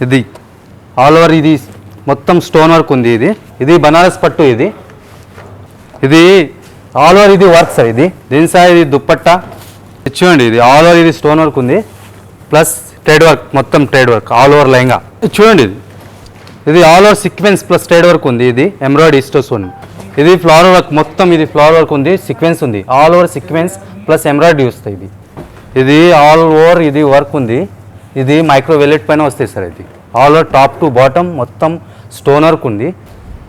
ఇది all over ఇది మొత్తం స్టోన్ వర్క్ ఉంది. ఇది బనారస్ పట్టు. ఇది ఆల్ ఓవర్ ఇది వర్క్ సార్. దీని సార్ ఇది దుప్పట్టా చూడండి. ఇది ఆల్ ఓవర్ ఇది స్టోన్ వర్క్ ఉంది ప్లస్ ట్రేడ్ వర్క్, మొత్తం trade work all over lehenga చూడండి. ఇది all over sequence plus trade work ఉంది. ఇది ఎంబ్రాయిడరీ స్టోన్స్ ఉంది. ఇది ఫ్లవర్ వర్క్, మొత్తం ఇది ఫ్లవర్ వర్క్ ఉంది, సీక్వెన్స్ ఉంది. All over sequence plus embroidery వస్తాయి. ఇది ఆల్ ఓవర్ ఇది వర్క్ ఉంది. ఇది మైక్రో వెల్లెట్ పైన వస్తాయి సార్. ఇది all over top to bottom మొత్తం స్టోన్ వర్క్ ఉంది.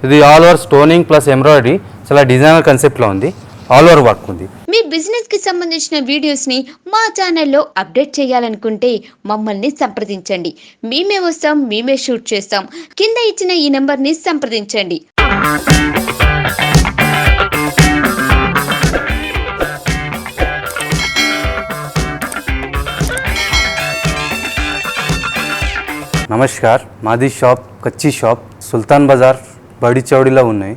ఇది all over stoning plus embroidery, చాలా డిజైనర్ కాన్సెప్ట్లో ఉంది. ఆల్ ఓవర్ వర్క్ ఉంది. మీ బిజినెస్ కి సంబంధించిన వీడియోస్ ని మా ఛానల్లో అప్డేట్ చేయాలనుకుంటే మమ్మల్ని సంప్రదించండి. మేమే వస్తాం, మేమే షూట్ చేస్తాం. కింద ఇచ్చిన ఈ నెంబర్ ని సంప్రదించండి. నమస్కార్, మాది షాప్ కచ్చి షాప్ సుల్తాన్ బజార్ బడి చౌడీలో ఉన్నాయి.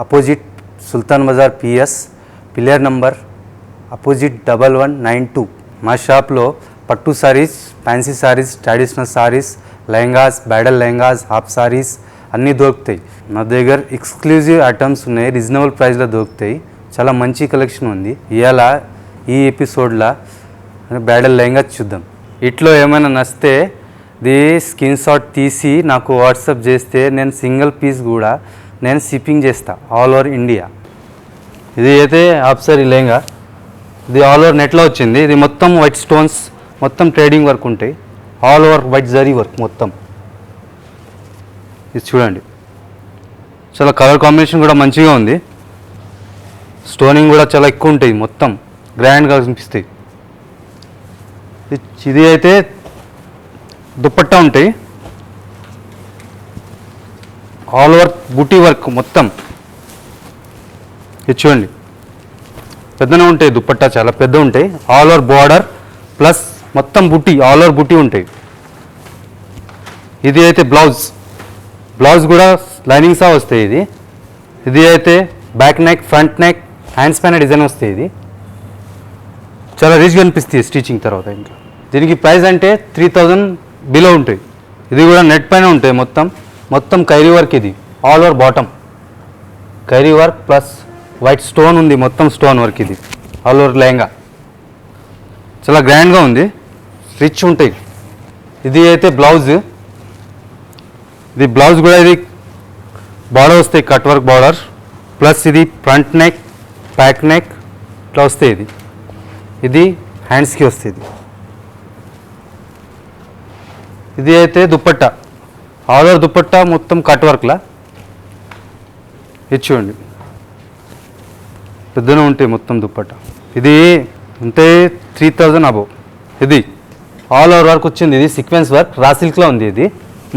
Opposite Sultan Bazar PS pillar number opposite 1192. మా షాప్లో పట్టు sarees, fancy sarees, traditional sarees, lehengas, bridal lehengas, half sarees అన్నీ దొరుకుతాయి. నా దగ్గర ఎక్స్క్లూజివ్ ఐటమ్స్ ఉన్నాయి, రీజనబుల్ ప్రైస్లో దొరుకుతాయి. చాలా మంచి కలెక్షన్ ఉంది. ఇవాళ ఈ ఎపిసోడ్లో బ్రైడల్ లెహంగా చూద్దాం. ఇట్లో ఏమైనా నచ్చితే ఇది స్క్రీన్ షాట్ తీసి నాకు వాట్సాప్ చేస్తే నేను సింగిల్ పీస్ కూడా నేను షిప్పింగ్ చేస్తా ఆల్ ఓవర్ ఇండియా. ఇది అయితే హాఫ్ సారీ లెహంగా. ఇది ఆల్ ఓవర్ నెట్లో వచ్చింది. ఇది మొత్తం వైట్ స్టోన్స్, మొత్తం ట్రేడింగ్ వర్క్ ఉంటాయి. All over white zari work మొత్తం. ఇది చూడండి, చాలా కలర్ కాంబినేషన్ కూడా మంచిగా ఉంది. స్టోనింగ్ కూడా చాలా ఎక్కువ ఉంటాయి, మొత్తం గ్రాండ్గా కనిపిస్తాయి. ఇది అయితే దుప్పట్టా ఉంటాయి. ఆల్ ఓవర్ బూటీ వర్క్ మొత్తం. ఇది చూడండి, పెద్దనే ఉంటాయి. దుప్పట్టా చాలా పెద్ద ఉంటాయి. ఆల్ ఓవర్ బార్డర్ ప్లస్ మొత్తం బుట్టి, ఆల్ ఓవర్ బుట్టి ఉంటాయి. ఇది అయితే బ్లౌజ్ కూడా లైనింగ్సా వస్తాయి. ఇది అయితే back neck, front neck, hands పైన డిజైన్ వస్తాయి. ఇది చాలా రిచ్గా అనిపిస్తుంది స్టిచింగ్ తర్వాత. ఇంకా దీనికి ప్రైస్ అంటే 3000 బిలో ఉంటాయి. ఇది కూడా నెట్ పైన ఉంటాయి. మొత్తం కైరీ వర్క్. ఇది all over bottom Kyrie work plus white stone ఉంది, మొత్తం స్టోన్ వర్క్. ఇది ఆల్ ఓవర్ లెహంగా చాలా గ్రాండ్గా ఉంది, రిచ్ ఉంటాయి. ఇది అయితే బ్లౌజ్. ఇది బ్లౌజ్ కూడా ఇది బార్డర్ వస్తాయి, కట్ వర్క్ బార్డర్ ప్లస్ ఇది ఫ్రంట్ నెక్, బ్యాక్ నెక్ ఇట్లా వస్తాయి. ఇది హ్యాండ్స్కి వస్తుంది. ఇది అయితే దుప్పట్టా, ఆల్ ఓవర్ దుప్పట్టా మొత్తం కట్ వర్క్లా. ఇది చూడండి, పెద్దనే ఉంటాయి మొత్తం దుప్పట్టా. ఇది ఉంటే 3000 అబౌవ్. ఇది ఆల్ ఓవర్ వర్క్ వచ్చింది. ఇది సీక్వెన్స్ వర్క్, రా సిల్క్లో ఉంది. ఇది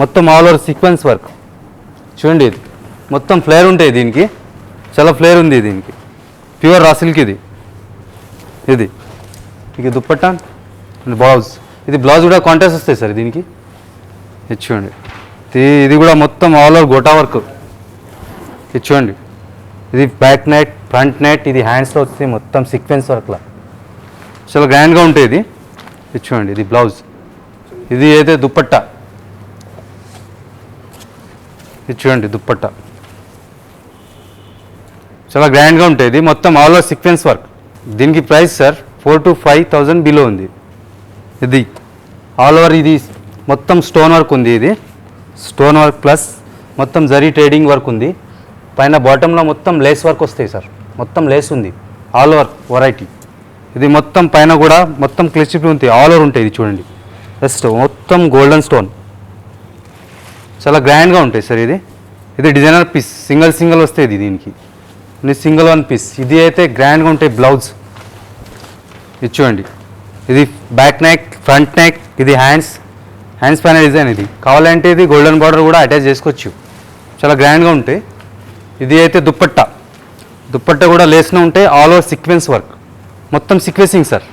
మొత్తం ఆల్ ఓవర్ సీక్వెన్స్ వర్క్ చూడండి. ఇది మొత్తం ఫ్లేర్ ఉంటాయి. దీనికి చాలా ఫ్లేర్ ఉంది. దీనికి ప్యూర్ రా సిల్క్. ఇది దుప్పట్టా, బ్లౌజ్. ఇది బ్లౌజ్ కూడా కాంట్రాస్ట్ వస్తాయి సార్ దీనికి. ఇది చూడండి, ఇది కూడా మొత్తం ఆల్ ఓవర్ గోటా వర్క్. ఇది చూడండి, ఇది బ్యాక్ నెట్, ఫ్రంట్ నెట్, ఇది హ్యాండ్స్లో వస్తుంది, మొత్తం సీక్వెన్స్ వర్క్లా చాలా గ్రాండ్గా ఉంటాయి. ఇది చూడండి, ఇది బ్లౌజ్. ఇది అయితే దుప్పట్టా. ఇది చూడండి దుప్పట్టా, చాలా గ్రాండ్గా ఉంటాయి. ఇది మొత్తం ఆల్ ఓవర్ సీక్వెన్స్ వర్క్. దీనికి ప్రైస్ సార్ 4,000 to 5,000 బిలో ఉంది. ఇది ఆల్ ఓవర్ ఇది మొత్తం స్టోన్ వర్క్ ఉంది. ఇది స్టోన్ వర్క్ ప్లస్ మొత్తం జరీ ట్రేడింగ్ వర్క్ ఉంది. పైన బాటంలో మొత్తం లేస్ వర్క్ వస్తాయి సార్, మొత్తం లేస్ ఉంది. All over variety. ఇది మొత్తం పైన కూడా మొత్తం క్లిచిప్ ఉంటాయి, ఆల్ ఓవర్ ఉంటాయి. ఇది చూడండి, జస్ట్ మొత్తం గోల్డెన్ స్టోన్, చాలా గ్రాండ్గా ఉంటాయి సార్. ఇది డిజైనర్ పీస్, సింగిల్ వస్తాయి. దీనికి సింగిల్ వన్ పీస్. ఇది అయితే గ్రాండ్గా ఉంటాయి. బ్లౌజ్ ఇది చూడండి, ఇది బ్యాక్ నెక్, ఫ్రంట్ నెక్, ఇది హ్యాండ్స్ పైన డిజైన్. ఇది కావాలంటే ఇది గోల్డెన్ బార్డర్ కూడా అటాచ్ చేసుకోవచ్చు, చాలా గ్రాండ్గా ఉంటాయి. ఇది అయితే దుప్పట్టా కూడా లేస్లో ఉంటాయి. ఆల్ ఓవర్ సీక్వెన్స్ వర్క్, మొత్తం సీక్వెన్సింగ్ సార్,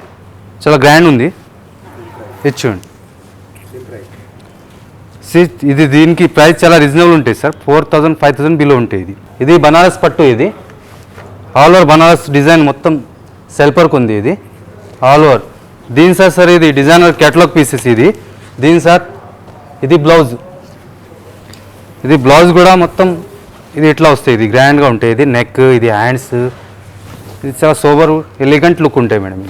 చాలా గ్రాండ్ ఉంది. ఇది చూడండి, ఇది దీనికి ప్రైస్ చాలా రీజనబుల్ ఉంటాయి సార్. 4,000 5,000 బిలో ఉంటాయి. ఇది బనారస్ పట్టు. ఇది ఆల్ ఓవర్ బనారస్ డిజైన్, మొత్తం సెల్ఫ్ వర్క్ ఉంది. ఇది ఆల్ ఓవర్ దీని సార్ ఇది డిజైనర్ క్యాటలాగ్ పీసెస్. ఇది దీని సార్ ఇది బ్లౌజ్. ఇది బ్లౌజ్ కూడా మొత్తం ఇది ఇట్లా వస్తాయి, ఇది గ్రాండ్గా ఉంటాయి. ఇది నెక్, ఇది హ్యాండ్స్, ఇది చాలా సోబర్ ఎలిగెంట్ లుక్ ఉంటాయి మేడం.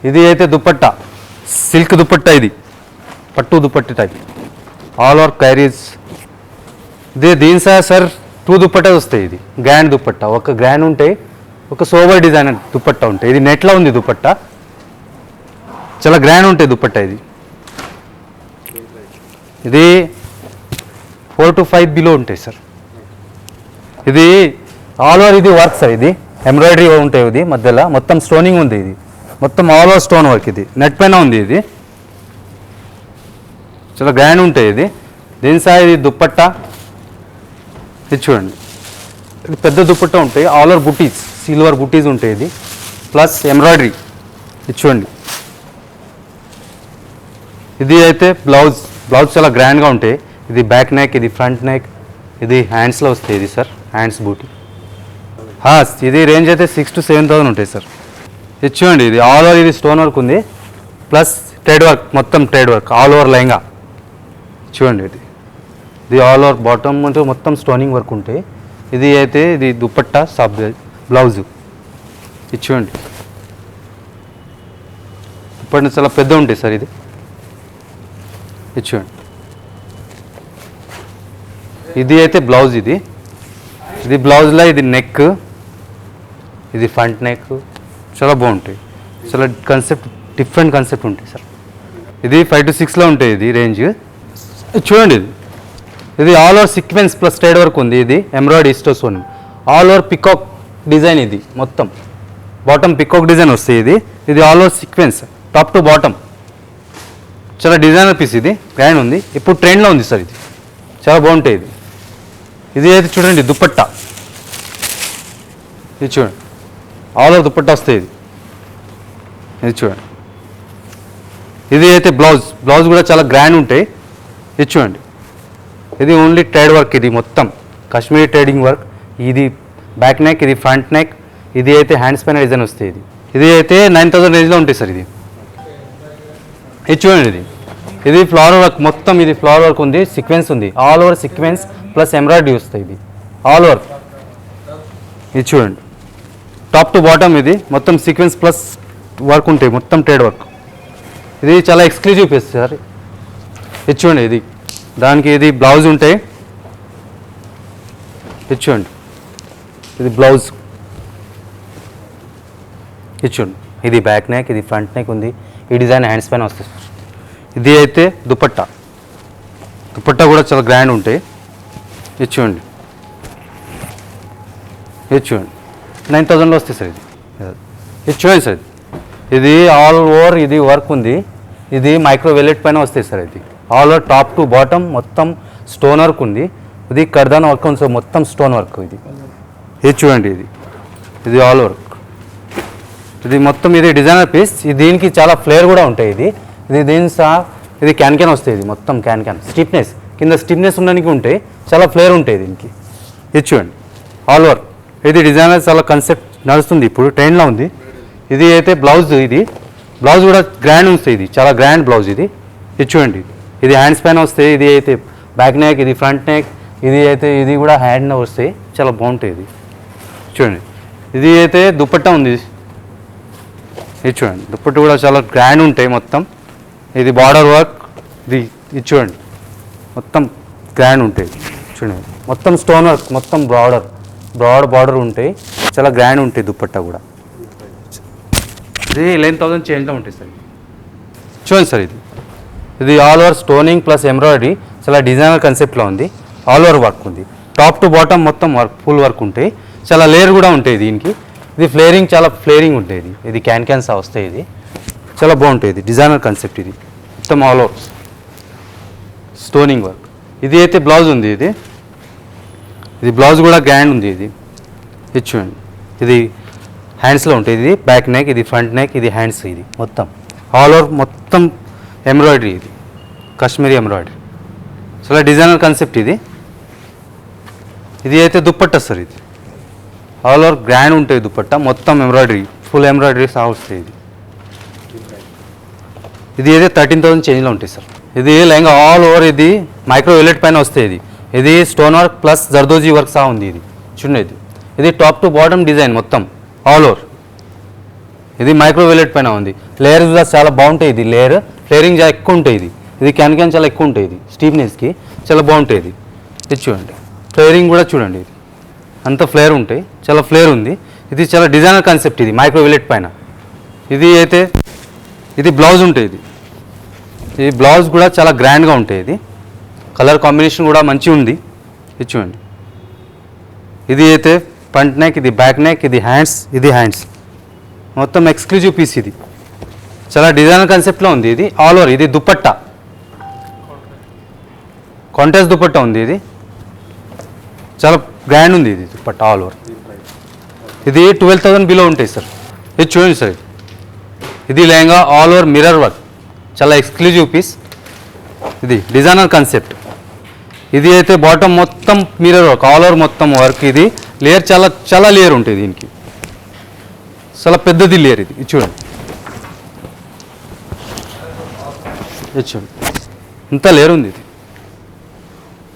ఇది అయితే దుపట్టా, సిల్క్ దుపట్టా, ఇది పట్టు dupatta type, all over carries. దీని సార్ 2 దుపట్టా వస్తాయి. ఇది గ్రాండ్ దుపట్టా, ఒక గ్రాండ్ ఉంటాయి, ఒక సోబర్ డిజైన్ దుపట్టా ఉంటాయి. ఇది నెట్లో ఉంది దుపట్టా, చాలా గ్రాండ్ ఉంటాయి దుపట్టా. ఇది 4 to 5 బిలో ఉంటాయి సార్. ఇది ఆల్ ఓవర్ ఇది వర్క్ సార్. ఇది ఎంబ్రాయిడరీ ఉంటాయి, ఇది మధ్యలో మొత్తం స్టోనింగ్ ఉంది. ఇది మొత్తం ఆల్ ఓవర్ స్టోన్ వర్క్. ఇది నెట్ పైన ఉంది. ఇది చాలా గ్రాండ్ ఉంటాయి. ఇది దీని సార్ ఇది దుపట్టా, ఇది చూడండి, ఇది పెద్ద దుపట్టా ఉంటాయి, ఆల్ ఓవర్ బుటీస్, సిల్వర్ బుటీస్ ఉంటాయి. ఇది ప్లస్ ఎంబ్రాయిడరీ, ఇది చూడండి. ఇది అయితే బ్లౌజ్ చాలా గ్రాండ్గా ఉంటాయి. ఇది బ్యాక్ నెక్, ఇది ఫ్రంట్ నెక్, ఇది హ్యాండ్స్లో వస్తాయి. ఇది సార్ హ్యాండ్స్ బూటీ. ఇది రేంజ్ అయితే 6,000 to 7,000 ఉంటాయి సార్. ఇది చూడండి, ఇది ఆల్ ఓవర్ ఇది స్టోన్ వర్క్ ఉంది, ప్లస్ ట్రేడ్ వర్క్, మొత్తం trade work all over lehenga చూడండి. ఇది ఆల్ ఓవర్ బాటమ్ అంటే మొత్తం స్టోనింగ్ వర్క్ ఉంటాయి. ఇది అయితే ఇది దుపట్టా సబ్ బ్లౌజు, ఇది చూడండి. దుపట్టా చాలా పెద్ద ఉంటాయి సార్. ఇది చూడండి. ఇది అయితే బ్లౌజ్. ఇది బ్లౌజ్లో ఇది నెక్, ఇది ఫ్రంట్ నెక్, చాలా బాగుంటాయి. చాలా కాన్సెప్ట్, డిఫరెంట్ కాన్సెప్ట్ ఉంటాయి సార్. ఇది 5 to 6లో ఉంటాయి. ఇది రేంజ్ చూడండి. ఇది all over sequence plus trade work ఉంది. ఇది embroidery stone, all over peacock design. ఇది మొత్తం బాటమ్ పికాక్ డిజైన్ వస్తాయి. ఇది all over sequence top to bottom, చాలా డిజైనర్ పీస్. ఇది గ్రాండ్ ఉంది, ఇప్పుడు ట్రెండ్లో ఉంది సార్. ఇది చాలా బాగుంటాయి. ఇది అయితే చూడండి దుపట్టా, ఇది చూడండి ఆల్ ఓవర్ దుపట్టా వస్తాయి. ఇది చూడండి. ఇది అయితే బ్లౌజ్ కూడా చాలా గ్రాండ్ ఉంటాయి. ఇది చూడండి. ఇది ఓన్లీ ట్రేడ్ వర్క్, ఇది మొత్తం కాశ్మీరీ ట్రేడింగ్ వర్క్. ఇది బ్యాక్ నెక్, ఇది ఫ్రంట్ నెక్, ఇది అయితే హ్యాండ్స్ పైన డిజైన్ వస్తాయి. ఇది అయితే 9,000 రేంజ్లో ఉంటాయి సార్. ఇది చూడండి. ఇది ఫ్లవర్ వర్క్, మొత్తం ఇది ఫ్లవర్ వర్క్ ఉంది, సీక్వెన్స్ ఉంది, all over sequence plus embroidery వస్తాయి. ఇది ఆల్ ఓవర్. ఇది చూడండి టాప్ టు బాటమ్, ఇది మొత్తం సీక్వెన్స్ ప్లస్ వర్క్ ఉంటాయి, మొత్తం ట్రేడ్ వర్క్. ఇది చాలా ఎక్స్క్లూజివ్ పీస్ సార్. ఇది చూడండి. ఇది దానికి ఇది బ్లౌజ్ ఉంటాయి. ఇది చూడండి. ఇది బ్లౌజ్, ఇది చూడండి. ఇది బ్యాక్ నెక్, ఇది ఫ్రంట్ నెక్ ఉంది, ఈ డిజైన్ హ్యాండ్స్ పైన వస్తుంది. ఇది అయితే దుపట్టా కూడా చాలా గ్రాండ్ ఉంటాయి. ఇది చూడండి. 9,000లో వస్తాయి సార్. ఇది చూడండి సార్. ఇది ఆల్ ఓవర్ ఇది వర్క్ ఉంది, ఇది మైక్రో వెల్లెట్ పైన వస్తాయి సార్. ఇది all over top to bottom మొత్తం స్టోన్ వర్క్ ఉంది. ఇది కర్దాన్ వర్క్ ఉంది సార్, మొత్తం స్టోన్ వర్క్. ఇది చూడండి. ఇది ఆల్ ఓవర్, ఇది మొత్తం ఇది డిజైనర్ పీస్. దీనికి చాలా ఫ్లేర్ కూడా ఉంటాయి. ఇది క్యాన్ వస్తాయి. ఇది మొత్తం క్యాన్ స్టిఫ్నెస్, కింద స్టిఫ్నెస్ ఉండడానికి ఉంటాయి, చాలా ఫ్లేర్ ఉంటాయి దీనికి. ఇది చూడండి ఆల్ ఓవర్. ఇది డిజైనర్ చాలా కాన్సెప్ట్ నడుస్తుంది, ఇప్పుడు ట్రెండ్లో ఉంది. ఇది అయితే బ్లౌజ్, ఇది బ్లౌజ్ కూడా గ్రాండ్ వస్తాయి. ఇది చాలా గ్రాండ్ బ్లౌజ్. ఇది చూడండి. ఇది హ్యాండ్స్ పైన వస్తాయి. ఇది అయితే బ్యాక్ నెక్, ఇది ఫ్రంట్ నెక్, ఇది అయితే ఇది కూడా హ్యాండ్ వస్తాయి, చాలా బాగుంటాయి. ఇది చూడండి. ఇది అయితే దుపట్టా ఉంది. ఇది చూడండి. దుపట్టా కూడా చాలా గ్రాండ్ ఉంటాయి మొత్తం. ఇది బార్డర్ వర్క్. ఇది చూడండి మొత్తం గ్రాండ్ ఉంటాయి. చూడండి మొత్తం స్టోన్ వర్క్, మొత్తం బ్రాడ్ బార్డర్ ఉంటాయి, చాలా గ్రాండ్ ఉంటాయి దుపట్టా కూడా. ఇది 11,000 చేంజ్లో ఉంటాయి సార్. చూడండి సార్. ఇది all over stoning plus embroidery, చాలా డిజైనర్ కాన్సెప్ట్లో ఉంది, ఆల్ ఓవర్ వర్క్ ఉంది, టాప్ టు బాటమ్ మొత్తం వర్క్, ఫుల్ వర్క్ ఉంటాయి, చాలా లేయర్ కూడా ఉంటాయి దీనికి. ఇది ఫ్లేరింగ్, చాలా ఫ్లేరింగ్ ఉంటుంది. ఇది క్యాన్స్ వస్తాయి. ఇది చాలా బాగుంటుంది. ఇది డిజైనర్ కాన్సెప్ట్. ఇది మొత్తం ఆల్ ఓవర్ స్టోనింగ్ వర్క్. ఇది అయితే బ్లౌజ్ ఉంది. ఇది బ్లౌజ్ కూడా గ్రాండ్ ఉంది. ఇది చూడండి. ఇది హ్యాండ్స్లో ఉంటుంది. ఇది బ్యాక్ నెక్, ఇది ఫ్రంట్ నెక్, ఇది హ్యాండ్స్, ఇది మొత్తం ఆల్ ఓవర్ మొత్తం ఎంబ్రాయిడరీ. ఇది కాశ్మీరీ ఎంబ్రాయిడరీ, చాలా డిజైనర్ కాన్సెప్ట్. ఇది అయితే దుపట్టా సార్. ఇది ఆల్ ఓవర్ గ్రాండ్ ఉంటుంది దుపట్టా, మొత్తం ఎంబ్రాయిడరీ, ఫుల్ ఎంబ్రాయిడరీ వస్తాయి. ఇది అయితే 13,000 చేంజ్లో ఉంటాయి సార్. ఇది లెహంగా ఆల్ ఓవర్ ఇది మైక్రో వెల్లెట్ పైన వస్తాయి. ఇది stone work plus zardozi work సహా ఉంది. ఇది చూడండి, ఇది టాప్ టు బాటమ్ డిజైన్ మొత్తం ఆల్ ఓవర్. ఇది మైక్రో వెల్లెట్ పైన ఉంది. లేయర్ కూడా చాలా బాగుంటాయి. ఇది లేయర్ ఫ్లేరింగ్ చాలా ఎక్కువ ఉంటాయి. ఇది క్యాన్ చాలా ఎక్కువ ఉంటాయి. ఇది స్టీఫ్నెస్కి చాలా బాగుంటాయి. ఇది చూడండి, ఫ్లేరింగ్ కూడా చూడండి, ఇది అంత ఫ్లేర్ ఉంటాయి, చాలా ఫ్లేర్ ఉంది. ఇది చాలా డిజైనర్ కాన్సెప్ట్. ఇది మైక్రో వెల్లెట్ పైన. ఇది అయితే ఇది బ్లౌజ్ ఉంటుంది. ఈ బ్లౌజ్ కూడా చాలా గ్రాండ్గా ఉంటాయి. ఇది కలర్ కాంబినేషన్ కూడా మంచిగా ఉంది. ఇది చూడండి, ఇది అయితే ఫ్రంట్ నెక్, ఇది బ్యాక్ నెక్, ఇది హ్యాండ్స్ మొత్తం ఎక్స్క్లూజివ్ పీస్. ఇది చాలా డిజైనర్ కాన్సెప్ట్లో ఉంది. ఇది ఆల్ ఓవర్. ఇది దుపట్టా కాంట్రాస్ట్ దుపట్టా ఉంది. ఇది చాలా గ్రాండ్ ఉంది. ఇది దుపట్టా ఆల్ ఓవర్. ఇది 12,000 బిలో ఉంటాయి సార్. ఇది చూడండి సార్, ఇది lehenga all over mirror work, చాలా ఎక్స్క్లూజివ్ పీస్. ఇది డిజైనర్ కాన్సెప్ట్. ఇది అయితే బాటమ్ మొత్తం మిర్రర్ వర్క్, ఆల్ ఓవర్ మొత్తం వర్క్. ఇది లేయర్ చాలా లేయర్ ఉంటుంది. దీనికి చాలా పెద్దది లేయర్. ఇది చూడండి, ఇది చూడండి ఇంత లేయర్ ఉంది.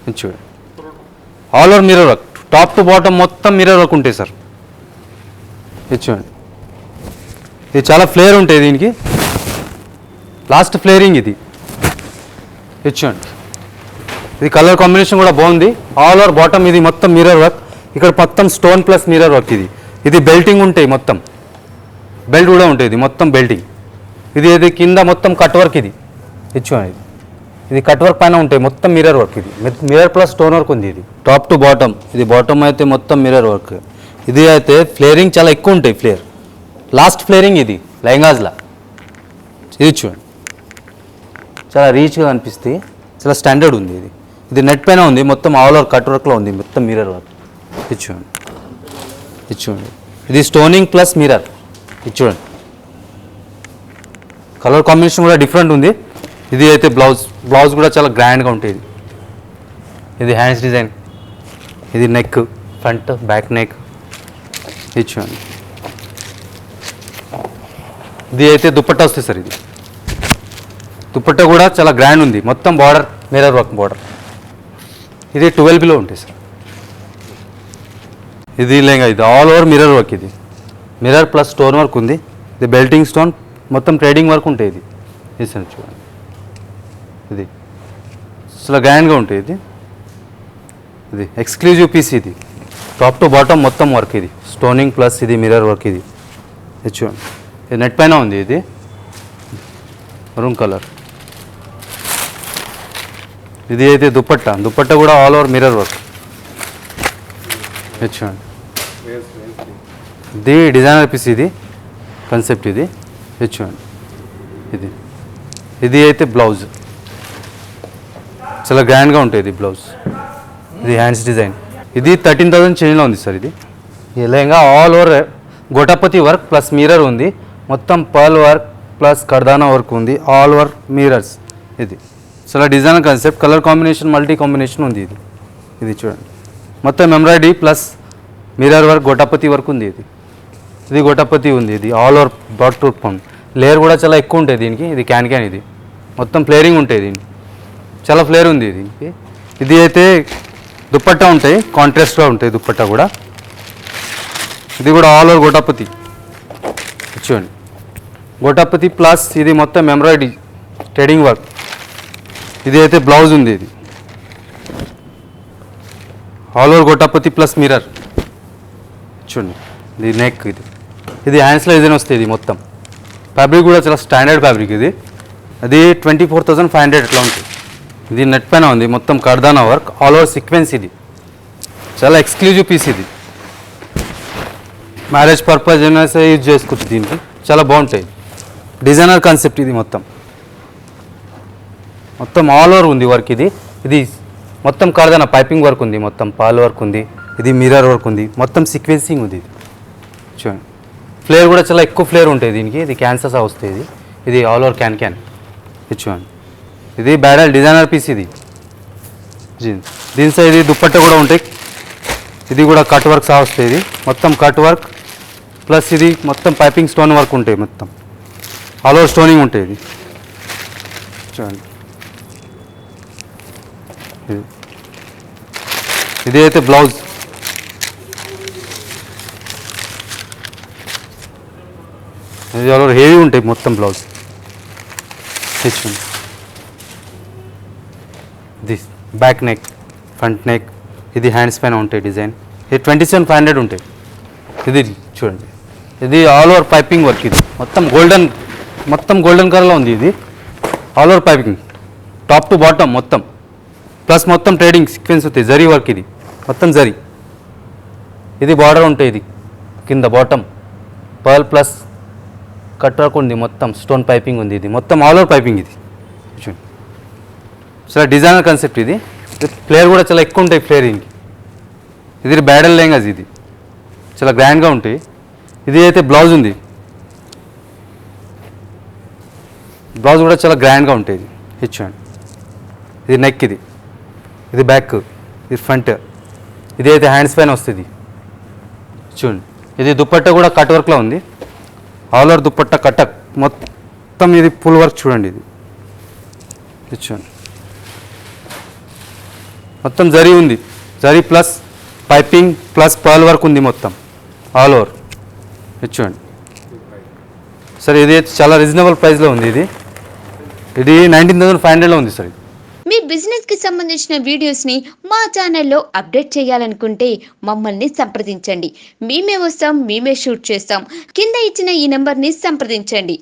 ఇది చూడండి all over mirror work, top to bottom మొత్తం మిర్రర్ వర్క్ ఉంటాయి సార్. ఇది చూడండి, ఇది చాలా ఫ్లేర్ ఉంటాయి. దీనికి లాస్ట్ ఫ్లేరింగ్. ఇది చూడండి, ఇది కలర్ కాంబినేషన్ కూడా బాగుంది. ఆల్ ఓవర్ బాటమ్ ఇది మొత్తం మిర్రర్ వర్క్. ఇక్కడ మొత్తం స్టోన్ ప్లస్ మిర్రర్ వర్క్. ఇది బెల్టింగ్ ఉంటాయి, మొత్తం బెల్ట్ కూడా ఉంటుంది. ఇది మొత్తం బెల్టింగ్. ఇది కింద మొత్తం కట్ వర్క్. ఇది చూడండి, ఇది కట్ వర్క్ పైన ఉంటాయి, మొత్తం మిర్రర్ వర్క్. ఇది మిర్రర్ ప్లస్ స్టోన్ వర్క్ ఉంది. ఇది టాప్ టు బాటమ్. ఇది బాటమ్ అయితే మొత్తం మిర్రర్ వర్క్. ఇది అయితే ఫ్లేరింగ్ చాలా ఎక్కువ ఉంటాయి. Flare last flaring. ఇది లెహంగాస్లా. ఇది చూడండి, చాలా రీచ్గా అనిపిస్తుంది, చాలా స్టాండర్డ్ ఉంది. ఇది నెట్ పైన ఉంది, మొత్తం ఆల్ ఓవర్ కట్ వర్క్లో ఉంది, మొత్తం మిర్రర్ వర్క్. ఇది చూడండి, ఇది స్టోనింగ్ ప్లస్ మిర్రర్. ఇది చూడండి, కలర్ కాంబినేషన్ కూడా డిఫరెంట్ ఉంది. ఇది అయితే బ్లౌజ్ కూడా చాలా గ్రాండ్గా ఉంటుంది. ఇది హ్యాండ్స్ డిజైన్. ఇది నెక్, ఫ్రంట్ బ్యాక్ నెక్. ఇది చూడండి, ఇది అయితే దుపట్టా వస్తుంది సార్. ఇది దుపట్టా కూడా చాలా గ్రాండ్ ఉంది, మొత్తం బార్డర్ మిర్రర్ వర్క్ బార్డర్. ఇది 12 బిలో ఉంటుంది సార్. ఇది లేంగా ఇది ఆల్ ఓవర్ మిర్రర్ వర్క్. ఇది మిర్రర్ ప్లస్ స్టోన్ వర్క్ ఉంది. ఇది బెల్టింగ్ స్టోన్ మొత్తం ట్రేడింగ్ వర్క్ ఉంటాయి. ఇది సార్ చూడండి, ఇది చాలా గ్రాండ్గా ఉంటుంది. ఇది ఎక్స్క్లూజివ్ పీస్. ఇది టాప్ టు బాటమ్ మొత్తం వర్క్. ఇది స్టోనింగ్ ప్లస్ ఇది మిర్రర్ వర్క్. ఇది చూడండి, ఇది నెట్ పైన ఉంది. ఇది మరూన్ కలర్. ఇది అయితే దుపట్టా కూడా ఆల్ ఓవర్ మిర్రర్ వర్క్. చూడండి, ఇది డిజైనర్ పీస్. ఇది కాన్సెప్ట్. ఇది చూడండి, ఇది అయితే బ్లౌజ్ చాలా గ్రాండ్గా ఉంటుంది. ఇది బ్లౌజ్. ఇది హ్యాండ్స్ డిజైన్. ఇది 13,000 చేంజ్లో ఉంది సార్. ఇది lehenga all over gota patti work plus mirror ఉంది, మొత్తం పర్ల్ వర్క్ ప్లస్ కర్దానా వర్క్ ఉంది, ఆల్ ఓవర్ మిర్రర్స్. ఇది చాలా designer concept, colour combination multi combination ఉంది. ఇది చూడండి, మొత్తం embroidery plus mirror work gota patti work ఉంది. ఇది గోటాపతి ఉంది. ఇది all over dot to pound. Layer కూడా చాలా ఎక్కువ ఉంటుంది దీనికి. ఇది క్యాన్. ఇది మొత్తం ఫ్లేరింగ్ ఉంటాయి. దీనికి చాలా ఫ్లేర్ ఉంది దీనికి. ఇది అయితే దుపట్టా ఉంటాయి, కాంట్రాస్ట్గా ఉంటాయి దుపట్టా కూడా. ఇది కూడా ఆల్ ఓవర్ గోటాపతి. చూడండి, గోటాపతి ప్లస్ ఇది మొత్తం ఎంబ్రాయిడరీ ట్రేడింగ్ వర్క్. ఇది అయితే బ్లౌజ్ ఉంది. ఇది all over gota patti plus mirror. చూడండి, ఇది నెక్. ఇది హ్యాండ్స్లో డిజైన్ వస్తుంది. ఇది మొత్తం ఫ్యాబ్రిక్ కూడా చాలా స్టాండర్డ్ ఫ్యాబ్రిక్. అది 24,500 అట్లా ఉంటుంది. ఇది నెట్ పైన ఉంది, మొత్తం కర్దానా వర్క్, ఆల్ ఓవర్ సీక్వెన్స్. ఇది చాలా ఎక్స్క్లూజివ్ పీస్. ఇది మ్యారేజ్ పర్పస్ అయినా సరే యూజ్ చేసుకోవచ్చు. దీనికి చాలా బాగుంటాయి. Designer concept. ఇది మొత్తం ఆల్ ఓవర్ ఉంది వర్క్. ఇది మొత్తం కర్దానా పైపింగ్ వర్క్ ఉంది, మొత్తం పాల్ వర్క్ ఉంది. ఇది మిర్రర్ వర్క్ ఉంది, మొత్తం సీక్వెన్సింగ్ ఉంది. ఇది చూడండి, ఫ్లేర్ కూడా చాలా ఎక్కువ ఫ్లేర్ ఉంటుంది దీనికి. ఇది క్యాన్సర్స్ వస్తుంది. ఇది ఆల్ ఓవర్ క్యాన్. ఇది చూడండి, ఇది బ్యాడల్ డిజైనర్ పీస్. ఇది దీని సైడ్ దుపట్టా కూడా ఉంటాయి. ఇది కూడా కట్ వర్క్ సహా వస్తుంది. ఇది మొత్తం కట్ వర్క్ ప్లస్ ఇది మొత్తం పైపింగ్ స్టోన్ వర్క్ ఉంటాయి. మొత్తం ఆల్ ఓవర్ స్టోనింగ్ ఉంటుంది. ఇది చూడండి ఇది అయితే బ్లౌజ్, ఇది ఆల్ హెవీ ఉంటాయి మొత్తం బ్లౌజ్. చూడండి ఇది బ్యాక్ నెక్, ఫ్రంట్ నెక్, ఇది హ్యాండ్స్ పైన ఉంటాయి డిజైన్. ఇది 27,500 ఉంటాయి. ఇది చూడండి, ఇది ఆల్ ఓవర్ పైపింగ్ వర్క్. ఇది మొత్తం గోల్డెన్ కలర్లో ఉంది. ఇది all over piping top to bottom మొత్తం, ప్లస్ మొత్తం ట్రేడింగ్ సీక్వెన్స్ అవుతాయి. జరీ వర్క్ ఇది మొత్తం జరీ. ఇది బార్డర్ ఉంటాయి. ఇది కింద bottom pearl plus cut work ఉంది. మొత్తం స్టోన్ పైపింగ్ ఉంది. ఇది మొత్తం ఆల్ ఓవర్ పైపింగ్. ఇది చూడండి చాలా డిజైనర్ కాన్సెప్ట్. ఇది ఫ్లేర్ కూడా చాలా ఎక్కువ ఉంటాయి ఫ్లేర్ దీనికి. ఇది బ్రైడల్ లెహంగాస్, ఇది చాలా గ్రాండ్గా ఉంటాయి. ఇది అయితే బ్లౌజ్ ఉంది, బ్లౌజ్ కూడా చాలా గ్రాండ్గా ఉంటుంది. ఇది చూడండి, ఇది నెక్, ఇది బ్యాక్, ఇది ఫ్రంట్, ఇది అయితే హ్యాండ్స్ పైన వస్తుంది. చూడండి ఇది దుపట్టా కూడా కట్ వర్క్లో ఉంది. ఆల్ ఓవర్ దుపట్టా కటక్ మొత్తం. ఇది ఫుల్ వర్క్ చూడండి. ఇది చూడండి మొత్తం జరీ ఉంది. Zari plus piping plus pearl work ఉంది మొత్తం ఆల్ ఓవర్. ఇది చూడండి సార్, ఇది చాలా రీజనబుల్ ప్రైస్లో ఉంది. ఇది 19,500లో ఉంది సార్. మీ బిజినెస్ కి సంబంధించిన వీడియోస్ ని మా ఛానల్లో అప్డేట్ చేయాలనుకుంటే మమ్మల్ని సంప్రదించండి. మేమే వస్తాం, మేమే షూట్ చేస్తాం. కింద ఇచ్చిన ఈ నెంబర్ ని సంప్రదించండి.